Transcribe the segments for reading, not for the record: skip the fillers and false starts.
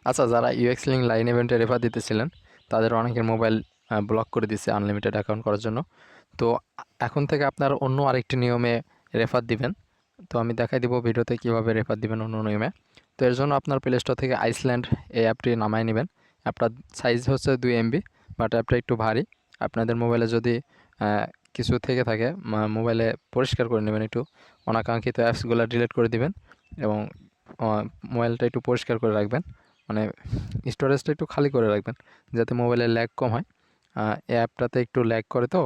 আচ্ছা, যারা UX link line ইভেন্টে রেফার দিতেছিলেন তাদের অনেকের মোবাইল ব্লক করে দিচ্ছে আনলিমিটেড অ্যাকাউন্ট করার জন্য। তো এখন থেকে আপনার অন্য আরেকটি নিয়মে রেফার দিবেন। তো আমি দেখাই দিব ভিডিওতে কিভাবে রেফার দিবেন অন্য নিয়মে। তো এর জন্য আপনার প্লে স্টোর থেকে আইসল্যান্ড এই অ্যাপটি নামায় নেবেন। অ্যাপটার সাইজ হচ্ছে 2 MB, বাট অ্যাপটা একটু ভারী। আপনাদের মোবাইলে যদি কিছু থেকে থাকে মোবাইলে পরিষ্কার করে নেবেন, একটু অনাকাঙ্ক্ষিত অ্যাপসগুলো ডিলিট করে দিবেন এবং মোবাইলটা একটু পরিষ্কার করে রাখবেন, মানে স্টোরেজটা একটু খালি করে রাখবেন যাতে মোবাইলের ল্যাগ কম হয়। এই অ্যাপটাতে একটু ল্যাগ করে, তো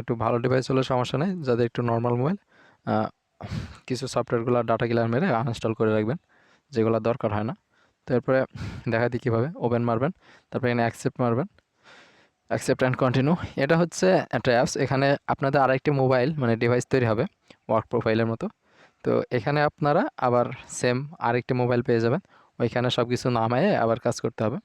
একটু ভালো ডিভাইস হলে সমস্যা নেই, যাদের একটু নর্মাল মোবাইল কিছু সফটওয়্যারগুলো ডাটা ক্লিয়ার মেরে আনইনস্টল করে রাখবেন যেগুলো দরকার হয় না। তো এরপরে দেখা দিই কীভাবে ওপেন মারবেন, তারপরে এখানে অ্যাকসেপ্ট মারবেন, অ্যাকসেপ্ট অ্যান্ড কন্টিনিউ। এটা হচ্ছে একটা অ্যাপস, এখানে আপনাদের আরেকটি মোবাইল মানে ডিভাইস তৈরি হবে ওয়ার্ক প্রোফাইলের মতো। তো এখানে আপনারা আবার সেম আরেকটি মোবাইল পেয়ে যাবেন, ওইখানে সব কিছু নামায়ে আবার কাজ করতে হবে।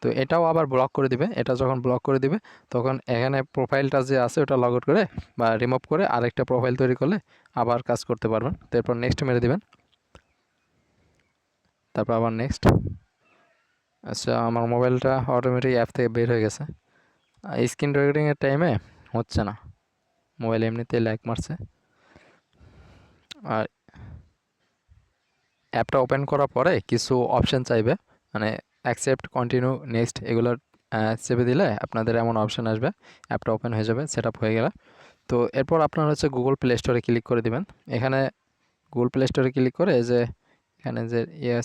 তো এটাও আবার ব্লক করে দিবে, এটা যখন ব্লক করে দিবে তখন এখানে প্রোফাইলটা যে আছে ওটা লগ আউট করে বা রিমুভ করে আরেকটা প্রোফাইল তৈরি করলে আবার কাজ করতে পারবেন। তো এরপর নেক্সট মেরে দিবেন, তারপর আবার নেক্সট। আচ্ছা, আমার মোবাইলটা অটোমেটিক অ্যাপ থেকে বের হয়ে গেছে। স্ক্রিন রেকর্ডিংয়ের টাইমে হচ্ছে না, মোবাইল এমনিতেই ল্যাগ মারছে। আর অ্যাপটা ওপেন করার পরে কিছু অপশান চাইবে, মানে অ্যাকসেপ্ট, কন্টিনিউ, নেক্সট এগুলো চেপে দিলে আপনাদের এমন অপশান আসবে, অ্যাপটা ওপেন হয়ে যাবে সেট আপ হয়ে গেলে। তো এরপর আপনার হচ্ছে গুগল প্লে স্টোরে ক্লিক করে দিবেন। এখানে গুগল প্লে স্টোরে ক্লিক করে যে এখানে যে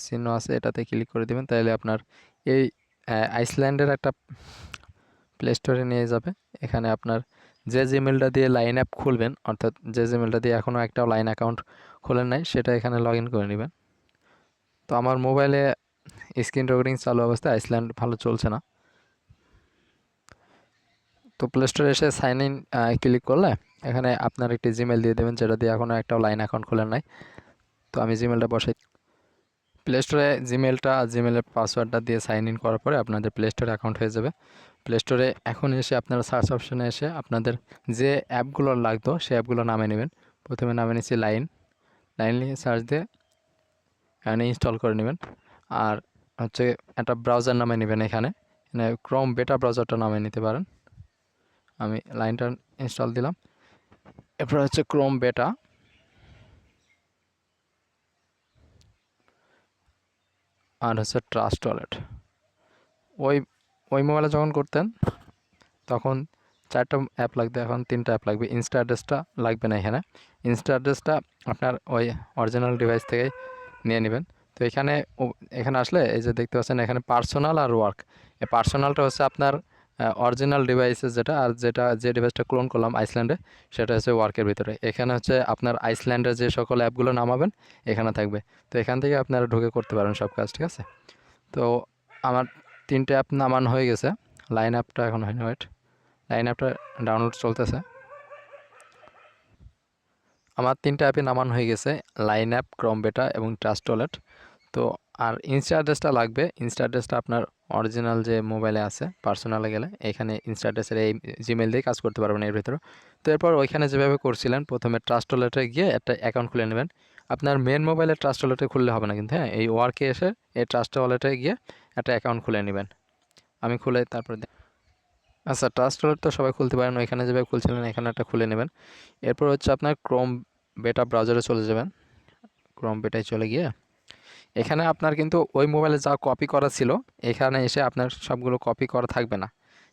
চিহ্ন আছে এটাতে ক্লিক করে দিবেন, তাহলে আপনার এই আইসল্যান্ডের একটা প্লে স্টোরে নিয়ে যাবে। এখানে আপনার যে জিমেলটা দিয়ে লাইন অ্যাপ খুলবেন, অর্থাৎ যে জিমেলটা দিয়ে এখনও একটাও লাইন অ্যাকাউন্ট খোলেন নাই, সেটা এখানে লগ ইন করে নেবেন। তো আমার মোবাইলে স্ক্রিন রেকর্ডিং চালু অবস্থায় আইসল্যান্ড ভালো চলছে না। তো প্লে স্টোরে এসে সাইন ইন ক্লিক করলে এখানে আপনার একটি জিমেল দিয়ে দেবেন যেটা দিয়ে এখনও একটাও লাইন অ্যাকাউন্ট খোলেন নাই। তো আমি জিমেলটা বসাই। প্লে স্টোরে জিমেলের পাসওয়ার্ডটা দিয়ে সাইন ইন করার পরে আপনাদের প্লে স্টোরে অ্যাকাউন্ট হয়ে যাবে। প্লে স্টোরে এখন এসে আপনারা সার্চ অপশানে এসে আপনাদের যে অ্যাপগুলো লাগতো সেই অ্যাপগুলো নামে নেবেন। প্রথমে নামে নিচ্ছি লাইন নিয়ে সার্চ দিয়ে এখানে ইনস্টল করে নেবেন। আর হচ্ছে একটা ব্রাউজার নামে নেবেন, এখানে ক্রোম বেটা ব্রাউজারটা নামে নিতে পারেন। আমি লাইনটা ইনস্টল দিলাম। এরপর হচ্ছে ক্রোম বেটা, আর হচ্ছে ট্রাস্ট ওয়ালেট। ওই ওই মোবাইলে যখন করতেন তখন 4টা অ্যাপ লাগতো, এখন 3টা অ্যাপ লাগবে। ইনস্টা অ্যাড্রেসটা লাগবে না এখানে, ইনস্টা অ্যাড্রেসটা আপনার ওই অরিজিনাল ডিভাইস থেকেই নিয়ে নেবেন। তো এখানে আসলে এই যে দেখতে পাচ্ছেন এখানে পার্সোনাল আর ওয়ার্ক। এই পার্সোনালটা হচ্ছে আপনার অরিজিনাল ডিভাইসে যেটা, আর যে ডিভাইসটা ক্লোন করলাম আইসল্যান্ডে সেটা হচ্ছে ওয়ার্কের ভিতরে। এখানে হচ্ছে আপনার আইসল্যান্ডের যে সকল অ্যাপগুলো নামাবেন এখানে থাকবে। তো এখান থেকে আপনারা ঢুকে করতে পারেন সব কাজ, ঠিক আছে? তো আমার 3টে অ্যাপ নামানো হয়ে গেছে, লাইন অ্যাপটা এখন হয়নি, ওয়েট, লাইন অ্যাপটা ডাউনলোড চলতেছে। আমার 3টা অ্যাপই নামানো হয়ে গেছে, লাইন অ্যাপ, ক্রোম বেটা এবং ট্রাস্ট ওয়ালেট। তো আর ইনস্টা অ্যাড্রেসটা লাগবে। ইনস্টা অ্যাড্রেসটা আপনার অরিজিনাল যে মোবাইলে আছে পার্সোনালে গেলে এখানে ইনস্টা অ্যাড্রেসের এই জিমেল দিয়ে কাজ করতে পারবেন এর ভিতরে। তো এরপর ওইখানে যেভাবে করছিলেন প্রথমে ট্রাস্ট ওয়ালেটে গিয়ে একটা অ্যাকাউন্ট খুলে নেবেন। আপনার মেন মোবাইলে ট্রাস্ট ওয়ালেটে খুললে হবে না কিন্তু, হ্যাঁ, এই ওয়ার্কে এসে এই ট্রাস্ট ওয়ালেটে গিয়ে একটা অ্যাকাউন্ট খুলে নেবেন। আমি খুলে তারপর আচ্ছা, ট্রাস্ট ওয়ালেট তো সবাই খুলতে পারেন, ওইখানে যেভাবে খুলছিলেন এখানে একটা খুলে নেবেন। এরপর হচ্ছে আপনার ক্রোম বেটা ব্রাউজারে চলে যাবেন। ক্রোম বেটায় চলে গিয়ে এখানে আপনার কিন্তু ওই মোবাইলে যা কপি করা ছিল এখানে এসে আপনার সবগুলো কপি করা থাকবে না।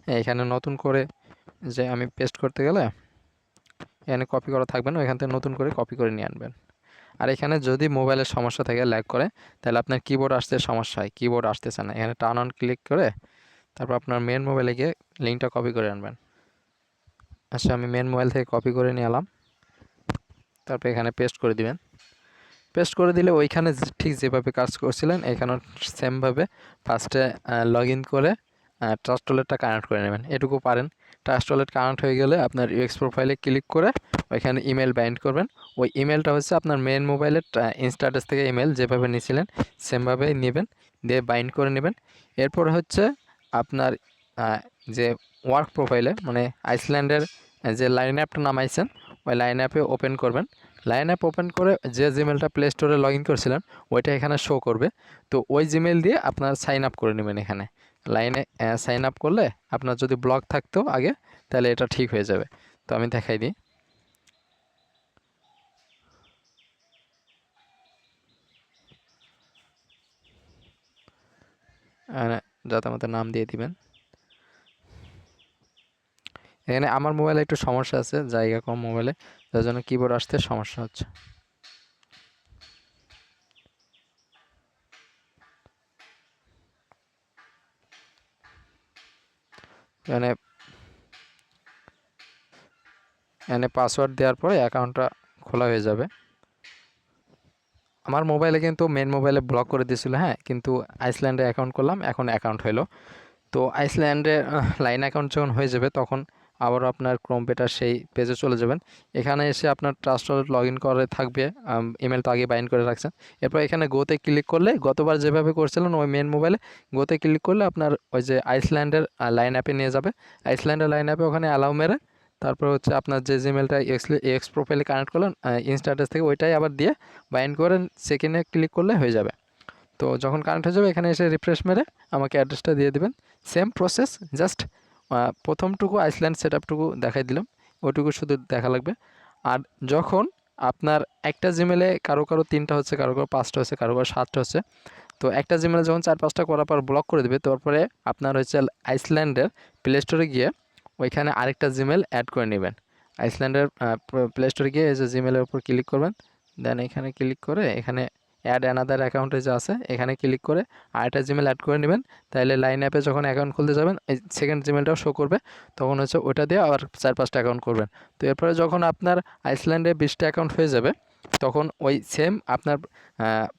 হ্যাঁ, এখানে নতুন করে যে আমি পেস্ট করতে গেলে এখানে কপি করা থাকবে না, এখান থেকে নতুন করে কপি করে নিয়ে আনবেন। আর এখানে যদি মোবাইলের সমস্যা থাকে, ল্যাগ করে, তাহলে আপনার কিবোর্ড আসতে সমস্যা হয়, কিবোর্ড আসতেছে না, এখানে টার্ন অন ক্লিক করে তারপর আপনার মেন মোবাইলে গিয়ে লিঙ্কটা কপি করে আনবেন। আচ্ছা, আমি মেন মোবাইল থেকে কপি করে নিয়ে এলাম, তারপর এখানে পেস্ট করে দিবেন। পেস্ট করে দিলে ওইখানে ঠিক যেভাবে কাজ করছিলেন এখানে সেমভাবে ফার্স্টে লগ ইন করে ট্রাস্ট ওয়ালেটটা কানেক্ট করে নেবেন, এটুকু পারেন। ট্রাস্ট ওয়ালেট কানেক্ট হয়ে গেলে আপনার ইউএক্স প্রোফাইলে ক্লিক করে ওইখানে ইমেল বাইন্ড করবেন। ওই ইমেলটা হচ্ছে আপনার মেন মোবাইলের ইনস্টা অ্যাড্রেস থেকে ইমেল যেভাবে নিয়েছিলেন সেমভাবেই নেবেন, দিয়ে বাইন্ড করে নেবেন। এরপর হচ্ছে আপনার যে ওয়ার্ক প্রোফাইলে মানে আইসল্যান্ডের যে লাইন অ্যাপটা নামাইছেন ওই লাইন অ্যাপে ওপেন করবেন। লাইন অ্যাপ ওপেন করে যে জিমেলটা প্লে স্টোরে লগ ইন করেছিলেন ওইটা এখানে শো করবে। তো ওই জিমেল দিয়ে আপনার সাইন আপ করে নেবেন এখানে। লাইনে সাইন আপ করলে আপনার যদি ব্লক থাকতো আগে তাহলে এটা ঠিক হয়ে যাবে। তো আমি দেখাই দিই। যাতে আমাদের নাম দিয়ে দিবেন। এখানে আমার মোবাইলে একটু সমস্যা আছে, জায়গা কম মোবাইলে, যার জন্য কিবোর্ড আসতে সমস্যা হচ্ছে। এখানে এখানে পাসওয়ার্ড দেওয়ার পরে অ্যাকাউন্টটা খোলা হয়ে যাবে। আমার মোবাইলে কিন্তু মেন মোবাইলে ব্লক করে দিয়েছিল, হ্যাঁ, কিন্তু আইসল্যান্ডে অ্যাকাউন্ট করলাম, এখন অ্যাকাউন্ট হলো। তো আইসল্যান্ডে লাইন অ্যাকাউন্ট যখন হয়ে যাবে তখন আবারও আপনার ক্রোম বেটার সেই পেজে চলে যাবেন। এখানে এসে আপনার ট্রাস্ট ওয়ালেট লগ ইন করে থাকবে, ইমেল তো আগে বাইন্ড করে রাখছেন। এরপর এখানে গোতে ক্লিক করলে গতবার যেভাবে করছিলেন ওই মেন মোবাইলে গোতে ক্লিক করলে আপনার ওই যে আইসল্যান্ডের লাইন অ্যাপে নিয়ে যাবে। আইসল্যান্ডের লাইন অ্যাপে ওখানে অ্যালাউ মেরে তারপর হচ্ছে আপনার যে জিমেলটা এক্স প্রোফাইলে কানেক্ট করলেন ইনস্টা অ্যাড্রেস থেকে, ওইটাই আবার দিয়ে বাইন্ড করেন, সেকেন্ডে ক্লিক করলে হয়ে যাবে। তো যখন কানেক্ট হয়ে যাবে এখানে এসে রিফ্রেশ মেরে আমাকে অ্যাড্রেসটা দিয়ে দিবেন। সেম প্রসেস, জাস্ট প্রথমটুকু আইসল্যান্ড সেট আপটুকু দেখাই দিলাম, ওইটুকু শুধু দেখা লাগবে। আর যখন আপনার একটা জিমেলে কারো কারো 3টা হচ্ছে, কারো কারো 5টা হচ্ছে, কারো কারো 7টা হচ্ছে, তো একটা জিমেলে যখন 4-5টা করার পর ব্লক করে দেবে, তারপরে আপনার হচ্ছে আইসল্যান্ডের প্লে স্টোরে গিয়ে ওইখানে আরেকটা জিমেল অ্যাড করে নেবেন। আইসল্যান্ডের প্লে স্টোরে গিয়ে এই যে জিমেলের উপর ক্লিক করবেন, দেন এখানে ক্লিক করে এখানে অ্যাড অ্যানাদার অ্যাকাউন্টে যে আছে এখানে ক্লিক করে আরেকটা জিমেল অ্যাড করে নেবেন। তাহলে লাইন অ্যাপে যখন অ্যাকাউন্ট খুলতে যাবেন এই সেকেন্ড জিমেলটাও শো করবে, তখন হচ্ছে ওটা দিয়ে আবার 4-5টা অ্যাকাউন্ট করবেন। তো এরপরে যখন আপনার আইসল্যান্ডে 20টা অ্যাকাউন্ট হয়ে যাবে তখন ওই সেম আপনার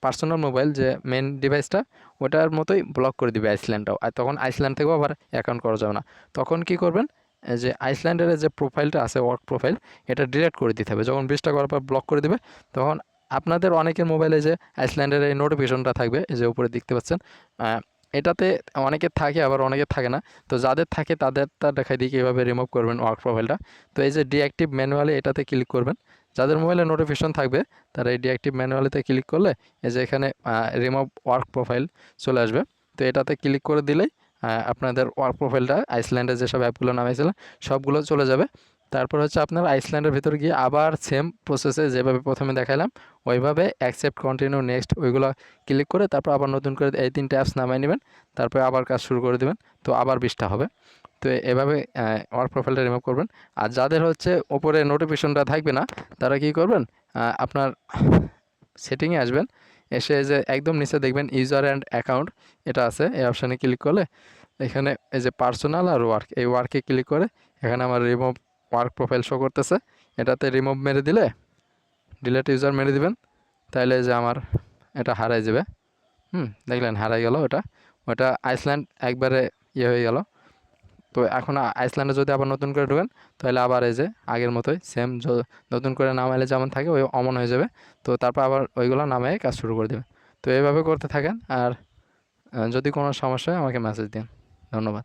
পার্সোনাল মোবাইল যে মেন ডিভাইসটা ওটার মতোই ব্লক করে দিবে আইসল্যান্ডটাও, আর তখন আইসল্যান্ড থেকেও আবার অ্যাকাউন্ট করা যাবে না। তখন কি করবেন, যে আইসল্যান্ডের যে প্রোফাইলটা আছে ওয়ার্ক প্রোফাইল, এটা ডিলিট করে দিতে হবে। যখন 20টা করার পর ব্লক করে দেবে তখন আপনাদের অনেকের মোবাইলে যে আইসল্যান্ডের এই নোটিফিকেশনটা থাকবে, এই যে উপরে দেখতে পাচ্ছেন, এটাতে অনেকের থাকে আবার অনেকের থাকে না। তো যাদের থাকে তাদেরটা দেখাই দিই কীভাবে রিমুভ করবেন ওয়ার্ক প্রোফাইলটা। তো এই যে ডিঅ্যাক্টিভ ম্যানুয়ালি এটাতে ক্লিক করবেন। যাদের মোবাইলে নোটিফিকেশন থাকবে তারা এই ডিঅ্যাক্টিভ ম্যানুয়ালিতে ক্লিক করলে এই যে এখানে রিমুভ ওয়ার্ক প্রোফাইল চলে আসবে। তো এটাতে ক্লিক করে দিলেই আপনাদের ওয়ার্ক প্রোফাইলটা আইসল্যান্ডে যেসব অ্যাপগুলো নামিয়েছিলেন সবগুলো চলে যাবে। তারপর হচ্ছে আপনার আইসল্যান্ডের ভিতরে গিয়ে আবার সেম প্রসেসে যেভাবে প্রথমে দেখালাম ওইভাবে অ্যাকসেপ্ট, কন্টিনিউ, নেক্সট ওইগুলো ক্লিক করে তারপর আবার নতুন করে এই 3টে অ্যাপস নামিয়ে নেবেন। তারপরে আবার কাজ শুরু করে দেবেন, তো আবার 20টা হবে। তো এভাবে ওয়ার্ক প্রোফাইলটা রিমুভ করবেন। আর যাদের হচ্ছে ওপরে নোটিফিকেশনটা থাকবে না তারা কি করবেন, আপনার সেটিংয়ে আসবেন, এসে যে একদম নিচে দেখবেন ইউজার অ্যান্ড অ্যাকাউন্ট এটা আছে, এই অপশানে ক্লিক করলে এখানে এই যে পার্সোনাল আর ওয়ার্ক, এই ওয়ার্কে ক্লিক করে এখানে আমার রিমুভ ওয়ার্ক প্রোফাইল শো করতেছে, এটাতে রিমুভ মেরে দিলে ডিলেট ইউজার মেরে দিবেন, তাহলে যে আমার এটা হারাই যাবে। দেখলেন হারাই গেল ওটা আইসল্যান্ড একবারে ইয়ে হয়ে গেল। তো এখন আইসল্যান্ডে যদি আবার নতুন করে ঢোকেন তাহলে আবার এই যে আগের মতোই সেম নতুন করে নামাইলে যেমন থাকে ওই অমন হয়ে যাবে। তো তারপর আবার ওইগুলো নামায় কাজ শুরু করে দেবেন। তো এইভাবে করতে থাকেন, আর যদি কোনো সমস্যা হয় আমাকে মেসেজ দিন। ধন্যবাদ।